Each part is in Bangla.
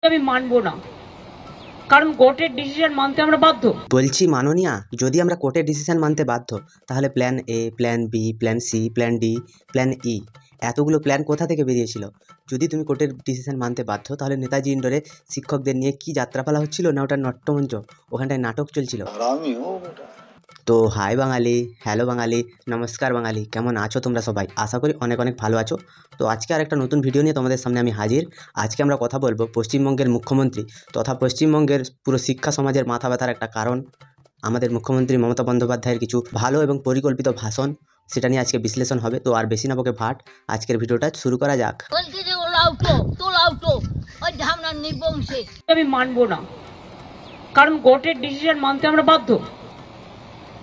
আমি মানবো না, কারণ কোর্টের ডিসিশন মানতে আমরা বাধ্য। বলছি মাননীয়া, যদি আমরা কোর্টের ডিসিশন মানতে বাধ্য, তাহলে plan A, plan B, plan C, plan D, plan E, এতগুলো প্ল্যান কোথা থেকে বেরিয়েছিল? যদি তুমি কোর্টের ডিসিশন মানতে বাধ্য, তাহলে নেতাজি ইন্ডোরে শিক্ষকদের নিয়ে কি যাত্রাপালা হচ্ছিল না, ওটা নাট্যমঞ্চ, ওখানটায় নাটক চলছিল। তো হাই বাঙালি, হ্যালো বাঙালি, নমস্কার বাঙালি, কেমন আছো তোমরা সবাই? আশা করি অনেক অনেক ভালো আছো। তো আজকে আর একটা নতুন ভিডিও নিয়ে তোমাদের সামনে আমি হাজির। আজকে আমরা কথা বলবো পশ্চিমবঙ্গের মুখ্যমন্ত্রী তথা পশ্চিমবঙ্গের পুরো শিক্ষা সমাজের মাথা ব্যথার একটা কারণ, আমাদের মুখ্যমন্ত্রী মমতা বন্দ্যোপাধ্যায়ের কিছু ভালো এবং পরিকল্পিত ভাষণ, সেটা নিয়ে আজকে বিশ্লেষণ হবে। তো আর বেশি না বকে ভাট, আজকের ভিডিওটা শুরু করা যাক। আমি মানবো না, কারণ কোর্টের ডিসিশন মানতে আমরা বাধ্য।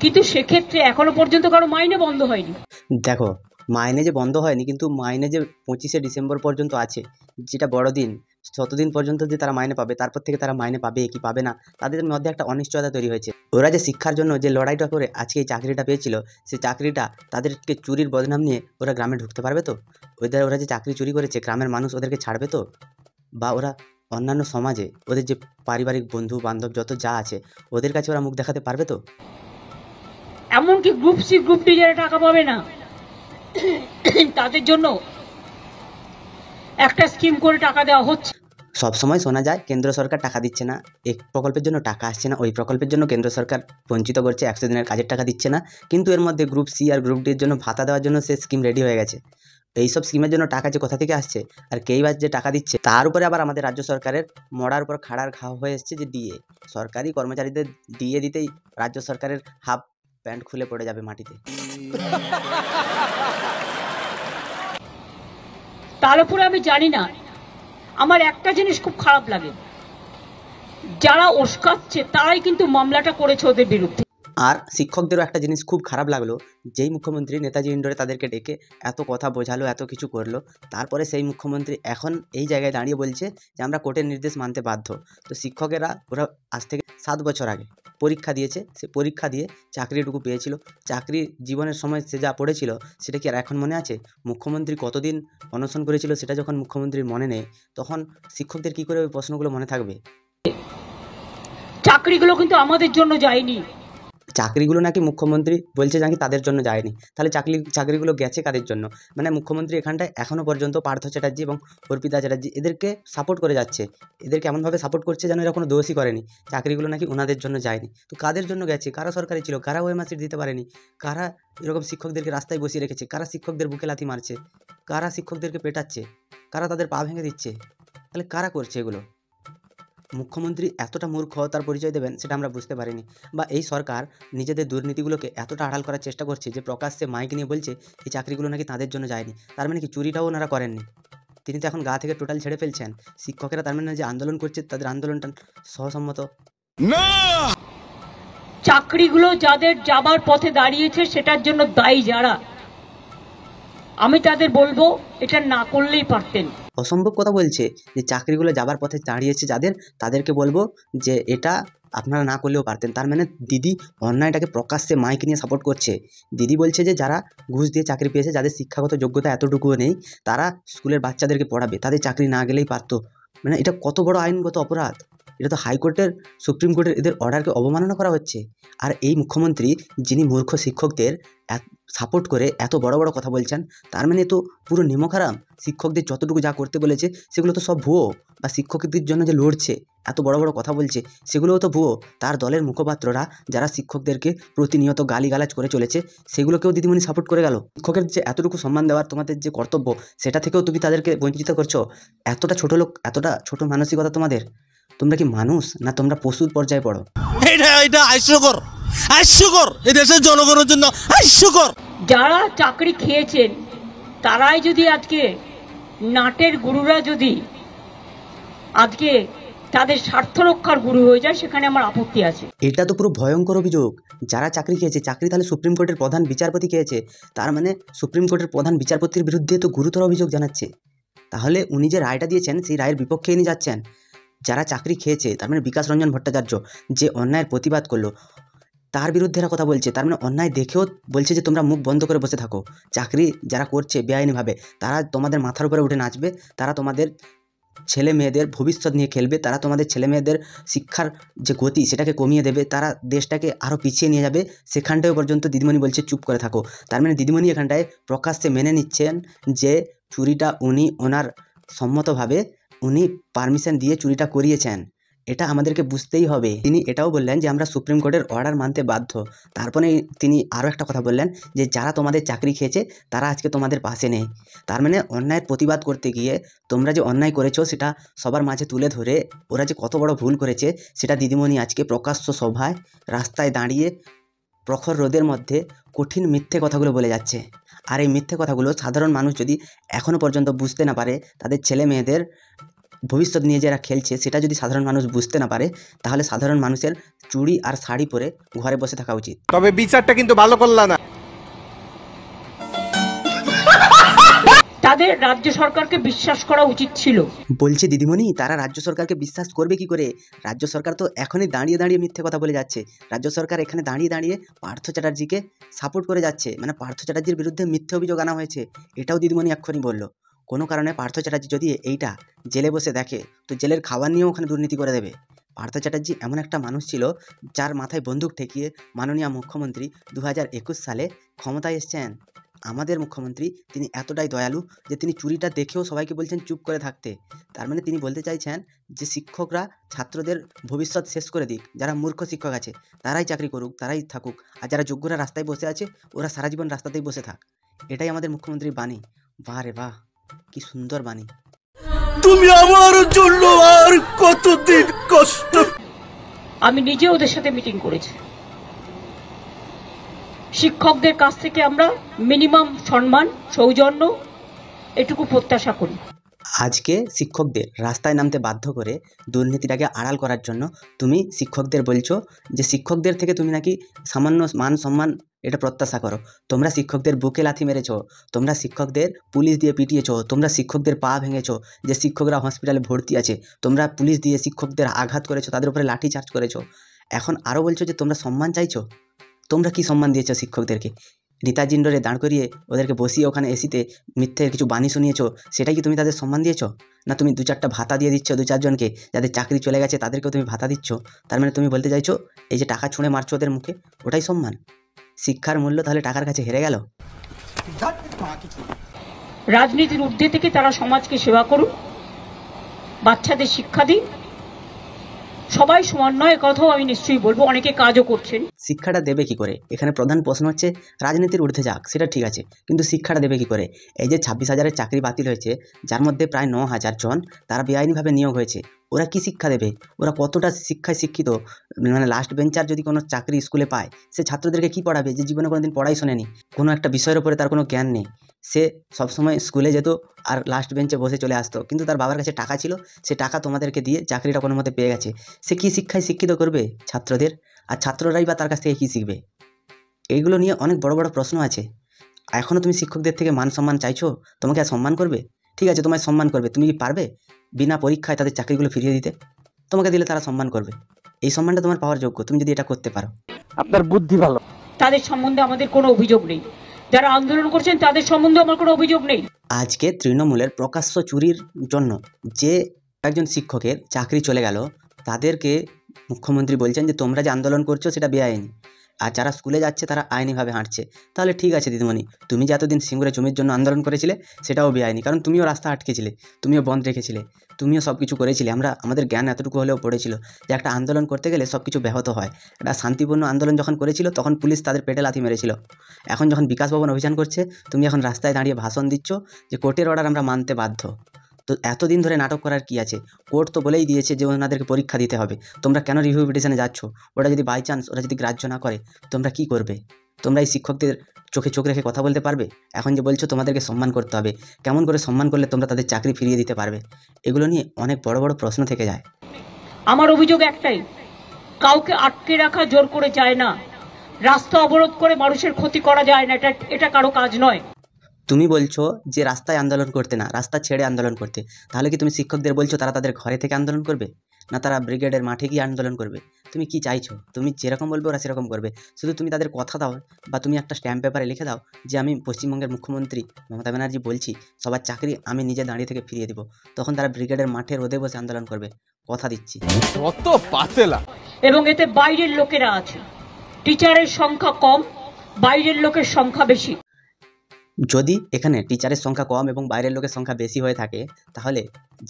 কিন্তু সেক্ষেত্রে এখনো পর্যন্ত কারো মাইনে বন্ধ হয়নি। দেখো, মাইনে যে বন্ধ হয়নি, কিন্তু মাইনে যে 25শে ডিসেম্বর পর্যন্ত আছে, যেটা বড়দিন, ততদিন পর্যন্ত যে তারা মাইনে পাবে, তারপর থেকে তারা মাইনে পাবে কি পাবে না, তাদের মধ্যে একটা অনিশ্চয়তা তৈরি হয়েছে। ওরা যে শিক্ষার জন্য যে লড়াইটা করে আজকে এই চাকরিটা পেয়েছিল, সেই চাকরিটা তাদেরকে চুরির বদনাম নিয়ে ওরা গ্রামে ঢুকতে পারবে তো? ওরা যে চাকরি চুরি করেছে, গ্রামের মানুষ ওদেরকে ছাড়বে তো? বা ওরা অন্যান্য সমাজে ওদের যে পারিবারিক বন্ধু বান্ধব যত যা আছে, ওদের কাছে ওরা মুখ দেখাতে পারবে তো? এমনকি গ্রুপ সি গ্রুপ ডি যারা টাকা পাবে না, তাদের জন্য একটা স্কিম করে টাকা দেওয়া হচ্ছে। সবসময় শোনা যায় কেন্দ্র সরকার টাকা দিচ্ছে না, এই প্রকল্পের জন্য টাকা আসছে না, ওই প্রকল্পের জন্য কেন্দ্র সরকার বঞ্চিত করছে, 100 দিনের কাজের টাকা দিচ্ছে না। কিন্তু এর মধ্যে গ্রুপ সি আর গ্রুপ ডির জন্য ভাতা দেওয়ার জন্য সে স্কিম রেডি হয়ে গেছে। এইসব স্কিমের জন্য টাকা যে কোথা থেকে আসছে, আর কেই বা যে টাকা দিচ্ছে, তার উপরে আবার আমাদের রাজ্য সরকারের মরার উপর খাড়ার ঘাও হয়ে এসছে যে ডিএ। সরকারি কর্মচারীদের ডিএ দিতেই রাজ্য সরকারের হাফ প্যান্ট খুলে পড়ে যাবে মাটিতে। তার উপরে আমি জানি না, আমার একটা জিনিস খুব খারাপ লাগে, যারা উস্কাচ্ছে তারাই কিন্তু মামলাটা করেছে ওদের বিরুদ্ধে। আর শিক্ষকদেরও একটা জিনিস খুব খারাপ লাগলো, যেই মুখ্যমন্ত্রী নেতাজি ইন্ডোরে তাদেরকে ডেকে এত কথা বোঝালো, এত কিছু করলো, তারপরে সেই মুখ্যমন্ত্রী এখন এই জায়গায় দাঁড়িয়ে বলছে যে আমরা কোর্টের নির্দেশ মানতে বাধ্য। তো শিক্ষকেরা ওরা আজ থেকে 7 বছর আগে পরীক্ষা দিয়েছে, সে পরীক্ষা দিয়ে চাকরিটুকু পেয়েছিল। চাকরি জীবনের সময় সে যা পড়েছিল সেটা কি আর এখন মনে আছে? মুখ্যমন্ত্রী কতদিন অনশন করেছিল সেটা যখন মুখ্যমন্ত্রীর মনে নেই, তখন শিক্ষকদের কি করে ওই প্রশ্নগুলো মনে থাকবে? চাকরিগুলো কিন্তু আমাদের জন্য যায়নি। চাকরিগুলো নাকি মুখ্যমন্ত্রী বলছে নাকি তাদের জন্য যায়নি, তাহলে চাকরিগুলো গেছে কাদের জন্য? মানে মুখ্যমন্ত্রী এখানটায় এখনও পর্যন্ত পার্থ চ্যাটার্জি এবং অর্পিতা চ্যাটার্জি এদেরকে সাপোর্ট করে যাচ্ছে, এদেরকে এমনভাবে সাপোর্ট করছে যেন এরা কোনো দোষই করেনি। চাকরিগুলো নাকি ওনাদের জন্য যায়নি, তো কাদের জন্য গেছে? কারা সরকারি ছিল, কারা ওএমআর সিট দিতে পারেনি, কারা এরকম শিক্ষকদেরকে রাস্তায় বসিয়ে রেখেছে, কারা শিক্ষকদের বুকে লাথি মারছে, কারা শিক্ষকদেরকে পেটাচ্ছে, কারা তাদের পা ভেঙে দিচ্ছে? তাহলে কারা করছে এগুলো? মুখ্যমন্ত্রী এতটা মূর্খ তার পরিচয় দেবেন সেটা আমরা বুঝতে পারিনি। বা এই সরকার নিজেদের দুর্নীতিগুলোকে এতটা আড়াল করার চেষ্টা করছে যে প্রকাশ্যে মাইক নিয়ে বলছে এই চাকরিগুলো নাকি তাদের জন্য যায়নি। তার মানে কি চুরিটাও ওনারা করেননি? তিনি তো এখন গা থেকে টোটাল ছেড়ে ফেলছেন। শিক্ষকেরা তার মানে যে আন্দোলন করছে তাদের আন্দোলনটা সহসম্মত না। চাকরিগুলো যাদের যাবার পথে দাঁড়িয়েছে সেটার জন্য দায়ী যারা, আমি তাদের বলবো এটা না করলেই পারতেন। অসম্ভব কথা বলছে যে চাকরিগুলো যাবার পথে দাঁড়িয়েছে যাদের, তাদেরকে বলবো যে এটা আপনারা না করলেও পারতেন। তার মানে দিদি অন্যায়টাকে প্রকাশ্যে মাইক নিয়ে সাপোর্ট করছে। দিদি বলছে যে যারা ঘুষ দিয়ে চাকরি পেয়েছে, যাদের শিক্ষাগত যোগ্যতা এতটুকুও নেই, তারা স্কুলের বাচ্চাদেরকে পড়াবে, তাদের চাকরি না গেলেই পারতো। মানে এটা কত বড় আইনগত অপরাধ! এটা তো হাইকোর্টের, সুপ্রিম কোর্টের এদের অর্ডারকে অবমাননা করা হচ্ছে। আর এই মুখ্যমন্ত্রী যিনি মূর্খ শিক্ষকদের সাপোর্ট করে এত বড় বড় কথা বলছেন, তার মানে তো পুরো নিমকহারাম। শিক্ষকদের যতটুকু যা করতে বলেছে সেগুলো তো সব ভুয়ো। বা শিক্ষকদের জন্য যে লড়ছে, এত বড় বড় কথা বলছে, সেগুলোও তো ভুয়ো। তার দলের মুখপাত্ররা যারা শিক্ষকদেরকে প্রতিনিয়ত গালিগালাজ করে চলেছে, সেগুলোকেও দিদিমণি সাপোর্ট করে গেল। শিক্ষকের যে এতটুকু সম্মান দেওয়ার তোমাদের যে কর্তব্য, সেটা থেকেও তুমি তাদেরকে বঞ্চিত করছো। এতটা ছোট লোক, এতটা ছোট মানসিকতা তোমাদের! তোমরা কি মানুষ না তোমরা পশুর পর্যায়ে পড়ো? এটা হাস্যকর, হাস্যকর, এই দেশের জনগণের জন্য হাস্যকর। যারা চাকরি খেয়েছেন তারাই যদি আজকে, নাটের গুরুরা যদি আজকে তাদের স্বার্থ রক্ষার গুরু হয়ে যায়, সেখানে আমার আপত্তি আছে। এটা তো পুরো ভয়ঙ্কর অভিযোগ। যারা চাকরি খেয়েছে, চাকরি তাহলে সুপ্রিম কোর্টের প্রধান বিচারপতি খেয়েছে, তার মানে সুপ্রিম কোর্টের প্রধান বিচারপতির বিরুদ্ধে তো গুরুতর অভিযোগ জানাচ্ছে। তাহলে উনি যে রায়টা দিয়েছেন সেই রায়ের বিপক্ষে নিয়ে যাচ্ছেন। যারা চাকরি খেয়েছে, তার মানে বিকাশ রঞ্জন ভট্টাচার্য যে অন্যায়ের প্রতিবাদ করলো, তার বিরুদ্ধে এরা কথা বলছে। তার মানে অন্যায় দেখেও বলছে যে তোমরা মুখ বন্ধ করে বসে থাকো। চাকরি যারা করছে বেআইনিভাবে, তারা তোমাদের মাথার উপরে উঠে নাচবে, তারা তোমাদের ছেলে মেয়েদের ভবিষ্যৎ নিয়ে খেলবে, তারা তোমাদের ছেলে মেয়েদের শিক্ষার যে গতি সেটাকে কমিয়ে দেবে, তারা দেশটাকে আরও পিছিয়ে নিয়ে যাবে, সেখানটায় পর্যন্ত দিদিমণি বলছে চুপ করে থাকো। তার মানে দিদিমণি এখানটায় প্রকাশ্যে মেনে নিচ্ছেন যে চুরিটা ওনার সম্মতভাবে উনি পারমিশন দিয়ে চুরিটা করিয়েছেন। এটা আমাদেরকে বুঝতেই হবে। তিনি এটাও বললেন যে আমরা সুপ্রিম কোর্টের অর্ডার মানতে বাধ্য। তারপরে তিনি আরও একটা কথা বললেন যে যারা তোমাদের চাকরি খেয়েছে তারা আজকে তোমাদের পাশে নেই। তার মানে অন্যায়ের প্রতিবাদ করতে গিয়ে তোমরা যে অন্যায় করেছো সেটা সবার মাঝে তুলে ধরে ওরা যে কত বড় ভুল করেছে সেটা দিদিমণি আজকে প্রকাশ্য সভায় রাস্তায় দাঁড়িয়ে প্রখর রোদের মধ্যে কঠিন মিথ্যে কথাগুলো বলে যাচ্ছে। আর এই মিথ্যে কথাগুলো সাধারণ মানুষ যদি এখনও পর্যন্ত বুঝতে না পারে, তাদের ছেলে মেয়েদের ভবিষ্যৎ নিয়ে যারা খেলছে সেটা যদি সাধারণ মানুষ বুঝতে না পারে, তাহলে সাধারণ মানুষের চুড়ি আর শাড়ি পরে ঘরে বসে থাকা উচিত। তবে বিচারটা কিন্তু ভালো করলা না। তাদের রাজ্য সরকারকে বিশ্বাস করা উচিত ছিল। বলছে দিদিমণি তারা রাজ্য সরকারকে বিশ্বাস করবে কি করে? রাজ্য সরকার তো এখনই দাঁড়িয়ে দাঁড়িয়ে মিথ্যে কথা বলে যাচ্ছে। রাজ্য সরকার এখানে দাঁড়িয়ে দাঁড়িয়ে পার্থ চ্যাটার্জিকে সাপোর্ট করে যাচ্ছে, মানে পার্থ চ্যাটার্জির বিরুদ্ধে মিথ্যে অভিযোগ আনা হয়েছে। এটাও দিদিমণি এক্ষুনি বলল। কোনো কারণে পার্থ চ্যাটার্জি যদি এইটা জেলে বসে দেখে তো জেলের খাবার নিয়েও ওখানে দুর্নীতি করে দেবে। পার্থ চ্যাটার্জি এমন একটা মানুষ ছিল যার মাথায় বন্দুক ঠেকিয়ে মাননীয় মুখ্যমন্ত্রী 2021 সালে ক্ষমতায় এসছেন। আমাদের মুখ্যমন্ত্রী তিনি এতটাই দয়ালু যে তিনি চুরিটা দেখেও সবাইকে বলছেন চুপ করে থাকতে। তার মানে তিনি বলতে চাইছেন যে শিক্ষকরা ছাত্রদের ভবিষ্যৎ শেষ করে দিক, যারা মূর্খ শিক্ষক আছে তারাই চাকরি করুক, তারাই থাকুক, আর যারা যোগ্যরা রাস্তায় বসে আছে ওরা সারা জীবন রাস্তাতেই বসে থাক। এটাই আমাদের মুখ্যমন্ত্রীর বাণী। বাহ রে বাহ, কি সুন্দর বাণী। তুমি আমার জন্য আর কতদিন কষ্ট। আমি নিজে ওদের সাথে মিটিং করেছি। শিক্ষকদের কাছ থেকে আমরা মিনিমাম সম্মান, সৌজন্য এটুকু প্রত্যাশা করি। আজকে শিক্ষকদের রাস্তায় নামতে বাধ্য করে দুর্নীতিটাকে আড়াল করার জন্য তুমি শিক্ষকদের বলছো যে শিক্ষকদের থেকে তুমি নাকি সামান্য মান সম্মান এটা প্রত্যাশা করো। তোমরা শিক্ষকদের বুকে লাথি মেরেছো, তোমরা শিক্ষকদের পুলিশ দিয়ে পিটিয়েছো, তোমরা শিক্ষকদের পা ভেঙেছো, যে শিক্ষকরা হসপিটালে ভর্তি আছে তোমরা পুলিশ দিয়ে শিক্ষকদের আঘাত করেছো, তাদের উপরে লাঠি চার্জ করেছো। এখন আরও বলছো যে তোমরা সম্মান চাইছো। তোমরা কি সম্মান দিয়েছো শিক্ষকদেরকে? রীতা জিন্ডরে দাঁড় করিয়ে ওদেরকে বসিয়ে ওখানে এসিতে মিথ্যের কিছু বাণী শুনিয়েছো, সেটাই কি তুমি তাদের সম্মান দিয়েছো? না তুমি 2-4টা ভাতা দিয়ে দিচ্ছ 2-4 জনকে, যাদের চাকরি চলে গেছে তাদেরকেও তুমি ভাতা দিচ্ছ। তার মানে তুমি বলতে চাইছো এই যে টাকা ছুঁড়ে মারছো ওদের মুখে ওটাই সম্মান? শিক্ষার মূল্য তাহলে টাকার কাছে হেরে গেল? রাজনীতির ঊর্ধ্বে থেকে তারা সমাজকে সেবা করুন, বাচ্চাদের শিক্ষা দিন। সবাই সমান নয়, কথাও আমি নিশ্চয়ই বলবো, অনেকে কাজও করছেন। শিক্ষাটা দেবে কি করে? এখানে প্রধান প্রশ্ন হচ্ছে রাজনীতির ঊর্ধ্বে যাক সেটা ঠিক আছে, কিন্তু শিক্ষাটা দেবে কি করে? এই যে 26,000-এর চাকরি বাতিল হয়েছে, যার মধ্যে প্রায় 9,000 জন তারা বেআইনিভাবে নিয়োগ হয়েছে, ওরা কি শিক্ষা দেবে? ওরা কতটা শিক্ষায় শিক্ষিত? মানে লাস্ট বেঞ্চার যদি কোনো চাকরি স্কুলে পায়, সে ছাত্রদেরকে কি পড়াবে যে জীবনে কোনোদিন পড়াই শোনেনি, কোনো একটা বিষয়ের উপরে তার কোনো জ্ঞান নেই? সে সবসময় স্কুলে যেত আর লাস্ট বেঞ্চে বসে চলে আসতো, কিন্তু তার বাবার কাছে টাকা ছিল, সে টাকা তোমাদেরকে দিয়ে চাকরিটা কোনো মতে পেয়ে গেছে। সে কি শিক্ষায় শিক্ষিত করবে ছাত্রদের? আর ছাত্ররাই বা তার কাছ থেকে কী শিখবে? এইগুলো নিয়ে অনেক বড় বড় প্রশ্ন আছে। এখনও তুমি শিক্ষকদের থেকে মান সম্মান চাইছো? তোমাকে আর সম্মান করবে? ঠিক আছে তোমায় সম্মান করবে, তুমি কি পারবে বিনা পরীক্ষায় তাদের চাকরিগুলো ফিরিয়ে দিতে? তোমাকে দিলে তারা সম্মান করবে। এই সম্মানটা তোমার পাওয়ার যোগ্য তুমি যদি এটা করতে পারো। আপনার বুদ্ধি ভালো। তাদের সম্বন্ধে আমাদের কোনো অভিযোগ নেই, যারা আন্দোলন করছেন তাদের সম্বন্ধে আমার কোনো অভিযোগ নেই। আজকে তৃণমূলের প্রকাশ্য চুরির জন্য যে একজন শিক্ষকের চাকরি চলে গেল, তাদেরকে মুখ্যমন্ত্রী বলছেন যে তোমরা যে আন্দোলন করছো সেটা বেআইনি, আর যারা স্কুলে যাচ্ছে তারা আইনিভাবে হাঁটছে। তাহলে ঠিক আছে দিদিমণি, তুমি যে এতদিন সিঙ্গুরে জমির জন্য আন্দোলন করেছিলে সেটাও বেআইনি, কারণ তুমিও রাস্তা আটকেছিলে, তুমিও বন্ধ রেখেছিলে, তুমিও সব কিছু করেছিলে। আমাদের জ্ঞান এতটুকু হলেও পড়েছিল যে একটা আন্দোলন করতে গেলে সব কিছু ব্যাহত হয়। একটা শান্তিপূর্ণ আন্দোলন যখন করেছিল তখন পুলিশ তাদের পেটে লাথি মেরেছিল। এখন যখন বিকাশ ভবন অভিযান করছে, তুমি এখন রাস্তায় দাঁড়িয়ে ভাষণ দিচ্ছ যে কোর্টের অর্ডার আমরা মানতে বাধ্য। তো এতদিন ধরে নাটক করার কি আছে? কোর্ট তো বলেই দিয়েছে যে ওনাদেরকে পরীক্ষা দিতে হবে, তোমরা কেন রিভিউ পিটিশনে যাচ্ছ? ওরা যদি বাই চান্স ওরা যদি গ্রাহ্য না করে তোমরা কি করবে? তোমরা এই শিক্ষকদের চোখে চোখ রেখে কথা বলতে পারবে? এখন যে বলছো তোমাদেরকে সম্মান করতে হবে, কেমন করে সম্মান করলে তোমরা তাদের চাকরি ফিরিয়ে দিতে পারবে? এগুলো নিয়ে অনেক বড় বড় প্রশ্ন থেকে যায়। আমার অভিযোগ একটাই, কাউকে আটকে রাখা জোর করে যায় না, রাস্তা অবরোধ করে মানুষের ক্ষতি করা যায় না, এটা কারো কাজ নয়। তুমি বলছো যে রাস্তায় আন্দোলন করতে না, রাস্তা ছেড়ে আন্দোলন করতে, তাহলে কি তুমি শিক্ষকদের বলছো তারা তাদের ঘরে থেকে আন্দোলন করবে? না তারা ব্রিগেডের মাঠে গিয়ে আন্দোলন করবে? তুমি কি চাইছো? তুমি যেরকম বলবে ওরা সেরকম করবে। শুধু তুমি তাদের কথা দাও বা তুমি একটা স্ট্যাম্প পেপারে লিখে দাও যে আমি পশ্চিমবঙ্গের মুখ্যমন্ত্রী মমতা ব্যানার্জি বলছি সবার চাকরি আমি নিজে দাঁড়িয়ে থেকে ফিরিয়ে দিব, তখন তারা ব্রিগেডের মাঠে রোদে বসে আন্দোলন করবে। কথা দিচ্ছি। কত পাতেলা। এবং এতে বাইরের লোকেরা আছে। টিচারের সংখ্যা কম, বাইরের লোকের সংখ্যা বেশি। যদি এখানে টিচারের সংখ্যা কম এবং বাইরের লোকের সংখ্যা বেশি হয়ে থাকে, তাহলে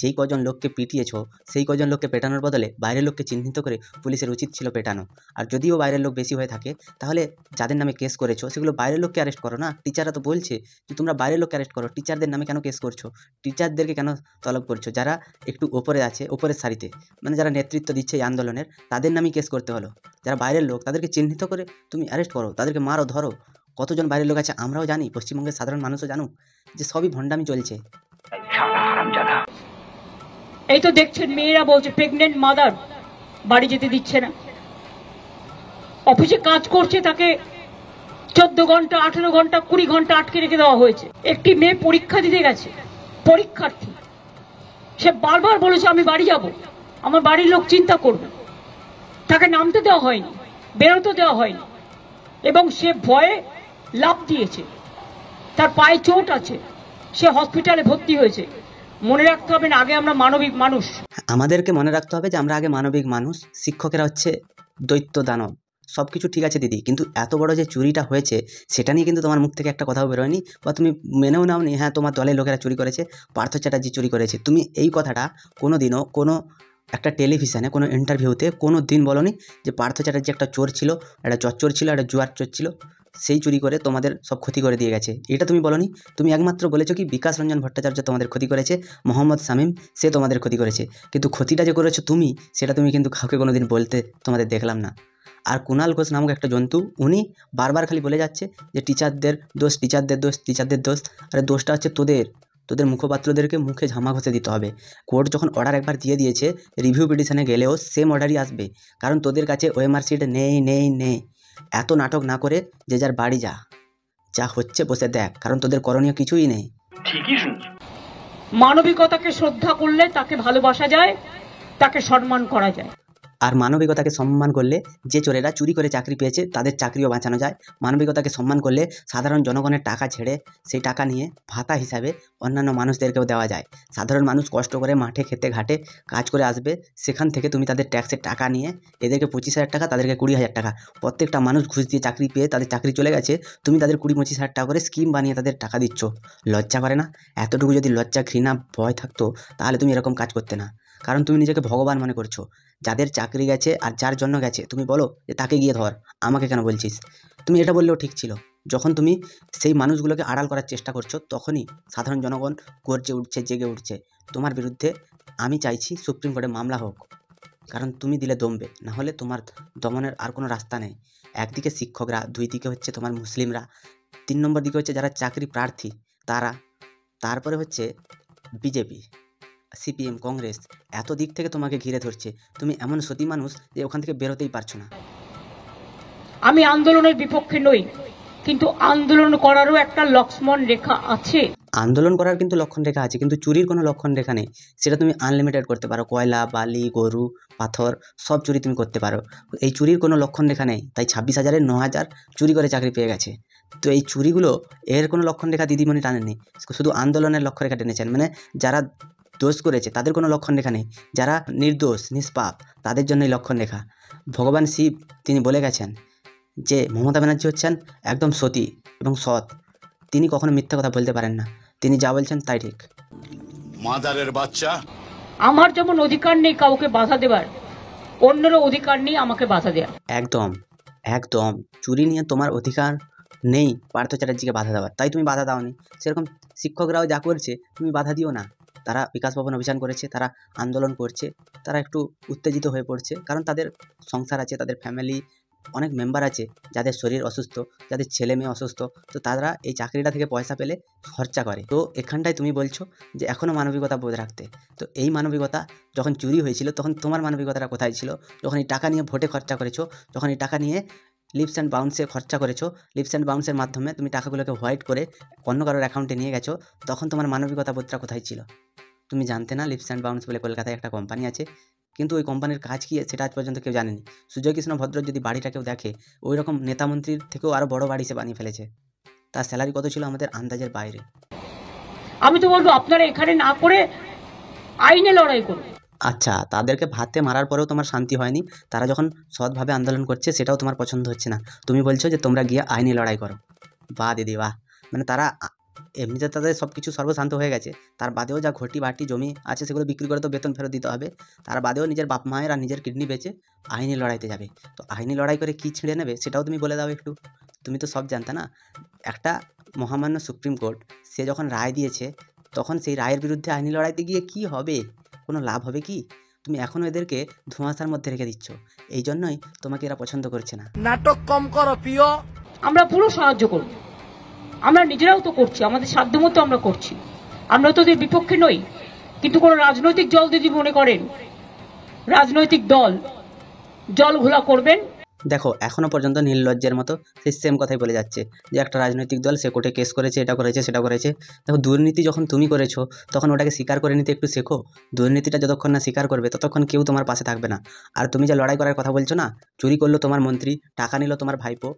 যেই কজন লোককে পিটিয়েছো সেই কজন লোককে পেটানোর বদলে বাইরের লোককে চিহ্নিত করে পুলিশের উচিত ছিল পেটানো। আর যদিও বাইরের লোক বেশি হয়ে থাকে, তাহলে যাদের নামে কেস করেছো সেগুলো বাইরের লোককে অ্যারেস্ট করো না। টিচাররা তো বলছে যে তোমরা বাইরের লোককে অ্যারেস্ট করো, টিচারদের নামে কেন কেস করছো? টিচারদেরকে কেন তলব করছো? যারা একটু ওপরে আছে, ওপরের সারিতে, মানে যারা নেতৃত্ব দিচ্ছে এই আন্দোলনের, তাদের নামই কেস করতে হলো। যারা বাইরের লোক তাদেরকে চিহ্নিত করে তুমি অ্যারেস্ট করো, তাদেরকে মারো, ধরো। কতজন বাইরের লোক আছে আমরাও জানি, পশ্চিমবঙ্গের সাধারণ মানুষও জানুক যে সবই ভণ্ডামি চলছে। এই তো দেখছেন মেয়েরা বলছে প্রেগনেন্ট মাদার বাড়ি যেতে দিচ্ছে না। অফিসে কাজ করছে তাকে 14 ঘন্টা, 18 ঘন্টা, 20 ঘন্টা আটকে রেখে দেওয়া হয়েছে। একটি মেয়ে পরীক্ষা দিতে গেছে, পরীক্ষার্থী, সে বারবার বলেছে আমি বাড়ি যাব, আমার বাড়ির লোক চিন্তা করবে। তাকে নামতে দেওয়া হয়নি, বেরোতে দেওয়া হয়নি, এবং সে ভয়ে লাফ দিয়েছে। তার পায়ে চোট আছে, সে হসপিটালে ভর্তি হয়েছে। মনে রাখতে হবে না, আগে আমরা মানবিক মানুষ। আমাদেরকে মনে রাখতে হবে যে আমরা আগে মানবিক মানুষ। শিক্ষকেরা হচ্ছে দৈত্য দানব। সব কিছু ঠিক আছে দিদি, কিন্তু এত বড় যে চুরিটা হয়েছে সেটা নিয়ে কিন্তু তোমার মুখ থেকে একটা কথাও বেরোয়নি, বা তুমি মেনেও নাওনি। হ্যাঁ, তোমার দলের লোকেরা চুরি করেছে, পার্থ চ্যাটার্জি চুরি করেছে। তুমি এই কথাটা কোনো দিনও কোনো একটা টেলিভিশনে কোনো ইন্টারভিউতে কোনো দিন বলোনি যে পার্থ চ্যাটার্জি একটা চোর ছিল, একটা চোর ছিল, একটা জুয়ার চোর ছিল, সেই চুরি করে তোমাদের সব ক্ষতি করে দিয়ে গেছে। এটা তুমি বলোনি। তুমি একমাত্র বলেছো কি বিকাশ রঞ্জন ভট্টাচার্য তোমাদের ক্ষতি করেছে, মোহাম্মদ শামীম সে তোমাদের ক্ষতি করেছে, কিন্তু ক্ষতিটা যে করেছো তুমি, সেটা তুমি কিন্তু কাউকে কোনো দিন বলতে তোমাদের দেখলাম না। আর কুণাল ঘোষ নামক একটা জন্তু, উনি বারবার খালি বলে যাচ্ছে যে টিচারদের দোষ, টিচারদের দোষ, টিচারদের দোষ। আরে দোষটা হচ্ছে তোদের মুখপাত্রদেরকে মুখে ঝামা ঘষে দিতে হবে। কোর্ট যখন অর্ডার একবার দিয়ে দিয়েছে, রিভিউ পিটিশনে গেলেও সেম অর্ডারই আসবে, কারণ তোদের কাছে ওএমআর শিট নেই। এত নাটক না করে যে যার বাড়ি যা হচ্ছে বসে দেখ, কারণ তোদের করণীয় কিছুই নেই। মানবিকতাকে শ্রদ্ধা করলে তাকে ভালোবাসা যায়, তাকে সম্মান করা যায়। আর মানবিকতাকে সম্মান করলে যে চোরেরা চুরি করে চাকরি পেয়েছে তাদের চাকরিও বাঁচানো যায়। মানবিকতাকে সম্মান করলে সাধারণ জনগণের টাকা ছেড়ে সেই টাকা নিয়ে ভাতা হিসাবে অন্যান্য মানুষদেরকেও দেওয়া যায়। সাধারণ মানুষ কষ্ট করে মাঠে খেতে ঘাটে কাজ করে আসবে, সেখান থেকে তুমি তাদের ট্যাক্সের টাকা নিয়ে এদেরকে 25,000 টাকা, তাদেরকে 20,000 টাকা, প্রত্যেকটা মানুষ ঘুষ দিয়ে চাকরি পেয়ে তাদের চাকরি চলে গেছে, তুমি তাদের 20-25,000 টাকা করে স্কিম বানিয়ে তাদের টাকা দিচ্ছ। লজ্জা করে না? এতটুকু যদি লজ্জা, ঘৃণা, ভয় থাকতো তাহলে তুমি এরকম কাজ করতে না, কারণ তুমি নিজেকে ভগবান মনে করছো। যাদের চাকরি গেছে আর যার জন্য গেছে তুমি বলো যে তাকে গিয়ে ধর, আমাকে কেন বলছিস? তুমি এটা বললেও ঠিক ছিল। যখন তুমি সেই মানুষগুলোকে আড়াল করার চেষ্টা করছো, তখনই সাধারণ জনগণ গর্জে উঠছে, জেগে উঠছে। তোমার বিরুদ্ধে আমি চাইছি সুপ্রিম কোর্টে মামলা হোক, কারণ তুমি দিলে দমবে, না হলে তোমার দমনের আর কোনো রাস্তা নেই। একদিকে শিক্ষকরা, দুই দিকে হচ্ছে তোমার মুসলিমরা, 3 নম্বর দিকে হচ্ছে যারা চাকরি প্রার্থী তারা, তারপরে হচ্ছে বিজেপি, সিপিএম, কংগ্রেস। এত দিক থেকে তোমাকে ঘিরে ধরছে, তুমি এমন সতী মানুষ যে ওখান থেকে বেরোতেই পারছো না। আমি আন্দোলনের বিপক্ষে নই, কিন্তু আন্দোলন করারও একটা লক্ষ্মণ রেখা আছে। আন্দোলন করার কিন্তু লক্ষণ রেখা আছে, কিন্তু চুরির কোনো লক্ষণ রেখা নেই। সেটা তুমি আনলিমিটেড করতে পারো, কয়লা, বালি, গরু, পাথর সব চুরি তুমি করতে পারো। এই চুরির কোনো লক্ষণ রেখা নেই, তাই 26,000-এর 9,000 চুরি করে চাকরি পেয়ে গেছে। তো এই চুরিগুলো, এর কোনো লক্ষণ রেখা দিদিমণি টানেননি, শুধু আন্দোলনের লক্ষ্য রেখা টেনেছেন। মানে যারা দোষ করেছে তাদের কোনো লক্ষণ রেখা নেই, যারা নির্দোষ নিষ্পাপ তাদের জন্যই লক্ষণ রেখা। ভগবান শিব তিনি বলে গেছেন যে মমতা ব্যানার্জি হচ্ছেন একদম সতী এবং সৎ, তিনি কখনো মিথ্যা কথা বলতে পারেন না, তিনি যা বলছেন তাই ঠিক। মাদারের বাচ্চা, আমার যেমন অধিকার নেই কাউকে বাধা দেবার, অন্যেরও অধিকার নেই আমাকে বাধা দেওয়ার। একদম চুরি নিয়ে তোমার অধিকার নেই পার্থ চ্যাটার্জিকে বাধা দেওয়ার, তাই তুমি বাধা দাওনি। সেরকম শিক্ষকরাও যা করছে তুমি বাধা দিও না। তারা বিকাশ ভবন অভিযান করেছে, তারা আন্দোলন করছে, তারা একটু উত্তেজিত হয়ে পড়ছে, কারণ তাদের সংসার আছে, তাদের ফ্যামিলি, অনেক মেম্বার আছে যাদের শরীর অসুস্থ, যাদের ছেলে মেয়ে অসুস্থ, তো তারা এই চাকরিটা থেকে পয়সা পেলে খরচা করে। তো এখানটায় তুমি বলছো যে এখনও মানবিকতা বোধ রাখতে, তো এই মানবিকতা যখন চুরি হয়েছিল তখন তোমার মানবিকতাটা কোথায় ছিল? যখন এই টাকা নিয়ে ভোটে খরচা করেছো, যখন এই টাকা নিয়ে লিপস অ্যান্ড বাউন্সে খরচা করেছো, লিপস অ্যান্ড বাউন্সের মাধ্যমে তুমি টাকাগুলোকে হোয়াইট করে অন্য কারোর অ্যাকাউন্টে নিয়ে গেছো, তখন তোমার মানবিকতা বোধটা কোথায় ছিল? তুমি জানতে না লিপস অ্যান্ড বাউন্স বলে কলকাতায় একটা কোম্পানি আছে, কিন্তু ওই কোম্পানির কাজ কী সেটা আজ পর্যন্ত কেউ জানেনি। সুজয় কৃষ্ণ ভদ্র যদি বাড়িটা কেউ দেখে, ওই রকম নেতা মন্ত্রীর থেকেও আরও বড় বাড়ি সে বানিয়ে ফেলেছে। তার স্যালারি কত ছিল আমাদের আন্দাজের বাইরে। আমি তো বলবো আপনারা এখানে না করে আইনে লড়াই করুন। আচ্ছা, তাদেরকে ভাতে মারার পরেও তোমার শান্তি হয়নি, তারা যখন সৎভাবে আন্দোলন করছে সেটাও তোমার পছন্দ হচ্ছে না, তুমি বলছো যে তোমরা গিয়ে আইনি লড়াই করো। বাহ দিদি বাহ, মানে তারা এমনিতে তাদের সব কিছু সর্বশান্ত হয়ে গেছে, তার বাদেও যা ঘটি বাটি জমি আছে সেগুলো বিক্রি করে তো বেতন ফেরত দিতে হবে, তার বাদেও নিজের বাপ মায়ের আর নিজের কিডনি বেচে আইনি লড়াইতে যাবে। তো আইনি লড়াই করে কী ছিঁড়ে নেবে সেটাও তুমি বলে দাও একটু। তুমি তো সব জানতে না। একটা মহামান্য সুপ্রিম কোর্ট সে যখন রায় দিয়েছে, তখন সেই রায়ের বিরুদ্ধে আইনি লড়াইতে গিয়ে কি হবে? কোনো লাভ হবে কি? তুমি এখনও এদেরকে ধোঁয়াশার মধ্যে রেখে দিচ্ছ, এই জন্যই তোমাকে এরা পছন্দ করছে না। নাটক কম করো প্রিয়। আমরা পুরো সাহায্য করব, আমরা নিজেরাও তো করছি, আমাদের সাধ্যমতো আমরা করছি, আমরা তো ওদের বিপক্ষে নই। কিন্তু কোনো রাজনৈতিক দল যদি মনে করেন রাজনৈতিক দল জল ঘোলা করবেন, দেখো এখনো পর্যন্ত নির্লজ্জের মতো সেই সেম কথাই বলে যাচ্ছে যে একটা রাজনৈতিক দল সে কোর্টে কেস করেছে, এটা করেছে সেটা করেছে। দেখো দুর্নীতি যখন তুমি করেছো তখন ওটাকে স্বীকার করে নিতে একটু শেখো। দুর্নীতিটা যতক্ষণ না স্বীকার করবে ততক্ষণ কেউ তোমার পাশে থাকবে না। আর তুমি যে লড়াই করার কথা বলছো না, চুরি করলো তোমার মন্ত্রী, টাকা নিল তোমার ভাইপো,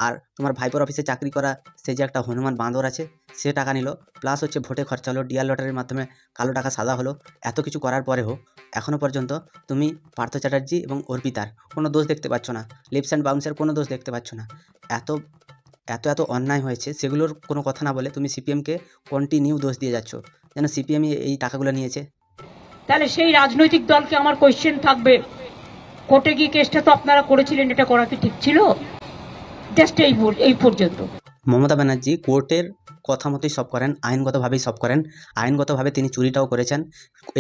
আর তোমার ভাইপোর অফিসে চাকরি করা সে যে একটা হনুমান বাঁদর আছে সে টাকা নিল, প্লাস হচ্ছে ভোটে খরচা হলো, ডিআর লটারির মাধ্যমে কালো টাকা সাদা হলো। এত কিছু করার পরেও এখনও পর্যন্ত তুমি পার্থ চ্যাটার্জি এবং অর্পিতার কোনো দোষ দেখতে পাচ্ছ না, লিপস অ্যান্ড বাউন্সের কোনো দোষ দেখতে পাচ্ছ না। এত এত এত অন্যায় হয়েছে, সেগুলোর কোনো কথা না বলে তুমি সিপিএমকে কন্টিনিউ দোষ দিয়ে যাচ্ছ, যেন সিপিএমই এই টাকাগুলো নিয়েছে। তাহলে সেই রাজনৈতিক দলকে আমার কোয়েশ্চেন থাকবে, কোর্টে গিয়ে কেসটা তো আপনারা করেছিলেন, এটা করা কি ঠিক ছিল? জাস্ট এই পর্যন্ত। মমতা ব্যানার্জি কোর্টের কথা মতোই সব করেন, আইনগতভাবেই সব করেন। আইনগতভাবে তিনি চুরিটাও করেছেন।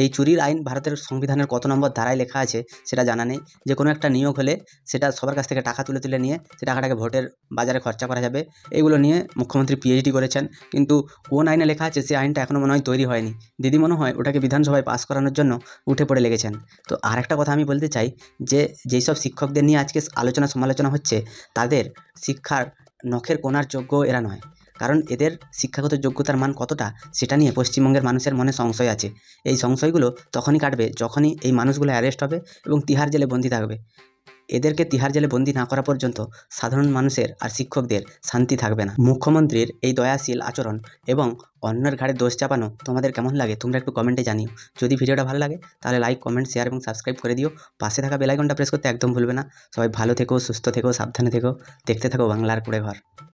এই চুরির আইন ভারতের সংবিধানের কত নম্বর ধারায় লেখা আছে সেটা জানা নেই। যে কোনো একটা নিয়োগ হলে সেটা সবার কাছ থেকে টাকা তুলে তুলে নিয়ে সে টাকাটাকে ভোটের বাজারে খরচা করা যাবে, এইগুলো নিয়ে মুখ্যমন্ত্রী পিএইচডি করেছেন। কিন্তু কোন আইনে লেখা আছে সেই আইনটা এখনও মনে হয় তৈরি হয়নি। দিদি মনে হয় ওটাকে বিধানসভায় পাস করানোর জন্য উঠে পড়ে লেগেছেন। তো আর একটা কথা আমি বলতে চাই, যে যেই সব শিক্ষকদের নিয়ে আজকে আলোচনা সমালোচনা হচ্ছে, তাদের শিক্ষার নখের কোণার যোগ্য এরা নয়। কারণ এদের শিক্ষাগত যোগ্যতার মান কতটা সেটা নিয়ে পশ্চিমবঙ্গের মানুষের মনে সংশয় আছে। এই সংশয়গুলো তখনই কাটবে যখনই এই মানুষগুলো অ্যারেস্ট হবে এবং তিহার জেলে বন্দি থাকবে। এদেরকে তিহার জেলে বন্দি না করা পর্যন্ত সাধারণ মানুষের আর শিক্ষকদের শান্তি থাকবে না। মুখ্যমন্ত্রীর এই দয়াশীল আচরণ এবং অন্যের ঘাড়ে দোষ চাপানো তোমাদের কেমন লাগে তোমরা একটু কমেন্টে জানিও। যদি ভিডিওটা ভালো লাগে তাহলে লাইক, কমেন্ট, শেয়ার এবং সাবস্ক্রাইব করে দিও। পাশে থাকা বেল আইকনটা প্রেস করতে একদম ভুলবে না। সবাই ভালো থেকো, সুস্থ থেকো, সাবধানে থেকো। দেখতে থাকো বাংলার কুঁড়ে ঘর।